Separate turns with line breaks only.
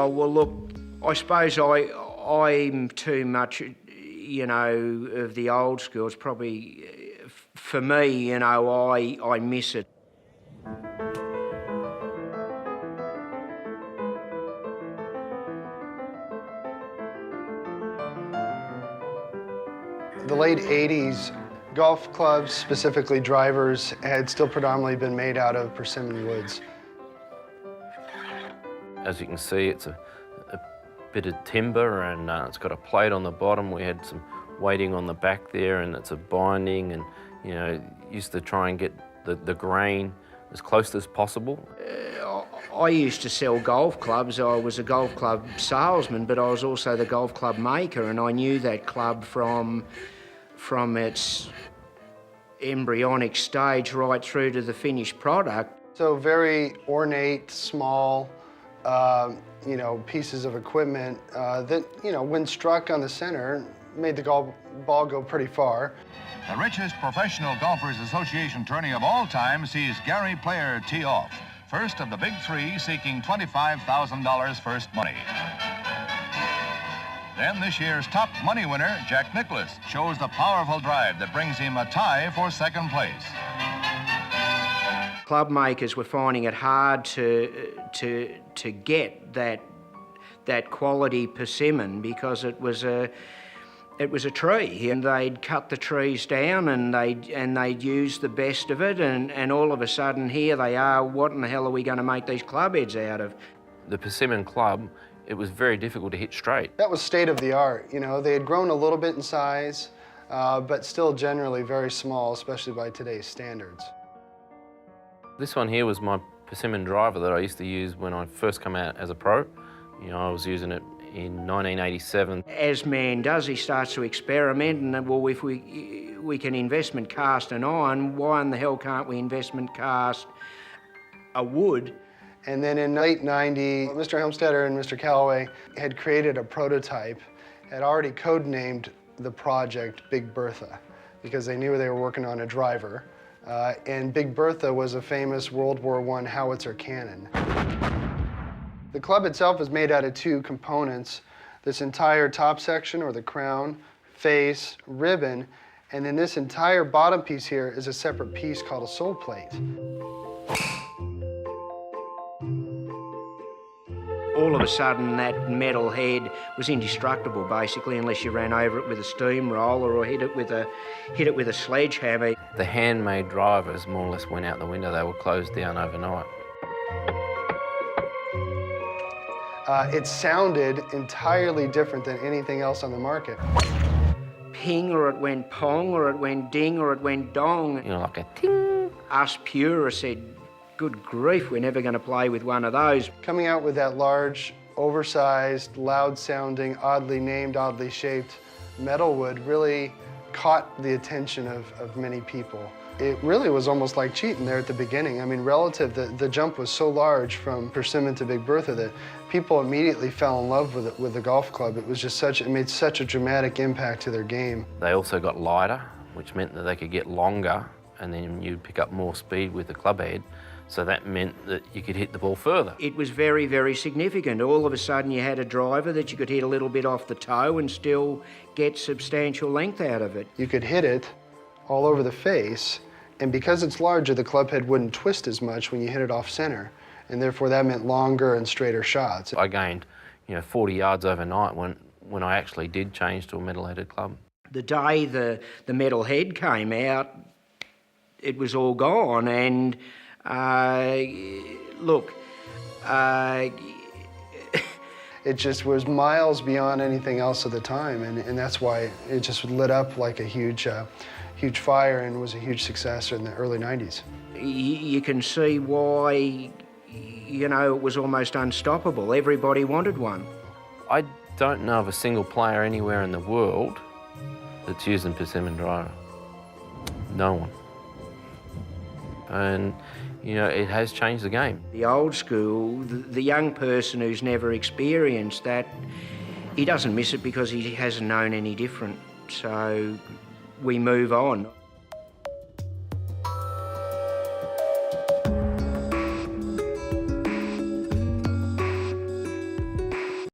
Oh, well, look, I suppose I'm too much, you know, of the old school. It's probably, for me, you know, I miss it.
The late 80s, golf clubs, specifically drivers, had still predominantly been made out of persimmon woods.
As you can see, it's a bit of timber, and it's got a plate on the bottom. We had some weighting on the back there, and it's a binding, and you know, used to try and get the grain as close as possible.
I used to sell golf clubs. I was a golf club salesman, but I was also the golf club maker, and I knew that club from its embryonic stage right through to the finished product.
So very ornate, small, you know, pieces of equipment that, you know, when struck on the center, made the golf ball go pretty far.
The richest Professional Golfers Association tourney of all time sees Gary Player tee off. First of the big three, seeking $25,000 first money. Then this year's top money winner, Jack Nicklaus, shows the powerful drive that brings him a tie for second place.
Club makers were finding it hard to get that quality persimmon because it was a tree, and they'd cut the trees down and they'd use the best of it, and all of a sudden here they are. What in the hell are we going to make these club heads out of?
The persimmon club, it was very difficult to hit straight.
That was state of the art. You know, they had grown a little bit in size, but still generally very small, especially by today's standards.
This one here was my persimmon driver that I used to use when I first came out as a pro. You know, I was using it in 1987.
As man does, he starts to experiment, and well, if we can investment cast an iron, why in the hell can't we investment cast a wood?
And then in late 90, Mr. Helmstetter and Mr. Callaway had created a prototype, had already codenamed the project Big Bertha, because they knew they were working on a driver. And Big Bertha was a famous World War I howitzer cannon. The club itself is made out of two components: this entire top section, or the crown, face, ribbon, and then this entire bottom piece here is a separate piece called a sole plate.
All of a sudden, that metal head was indestructible, basically, unless you ran over it with a steamroller or hit it with a sledgehammer.
The handmade drivers more or less went out the window. They were closed down overnight.
It sounded entirely different than anything else on the market.
Ping, or it went pong, or it went ding, or it went dong.
You know, like a ting.
Us purists said, good grief, we're never going to play with one of those.
Coming out with that large, oversized, loud-sounding, oddly named, oddly shaped metal wood really caught the attention of many people. It really was almost like cheating there at the beginning. I mean, relative, the jump was so large from persimmon to Big Bertha that people immediately fell in love with the golf club. It was just it made such a dramatic impact to their game.
They also got lighter, which meant that they could get longer, and then you'd pick up more speed with the club head. So that meant that you could hit the ball further.
It was very, very significant. All of a sudden you had a driver that you could hit a little bit off the toe and still get substantial length out of it.
You could hit it all over the face, and because it's larger, the club head wouldn't twist as much when you hit it off center, and therefore that meant longer and straighter shots.
I gained, you know, 40 yards overnight when I actually did change to a metal-headed club.
The day the metal head came out, it was all gone, and look,
it just was miles beyond anything else at the time, and that's why it just lit up like a huge fire and was a huge success in the early 90s.
You can see why, you know, it was almost unstoppable. Everybody wanted one.
I don't know of a single player anywhere in the world that's using persimmon driver. No one. And, you know, it has changed the game.
The old school, the young person who's never experienced that, he doesn't miss it because he hasn't known any different. So we move on.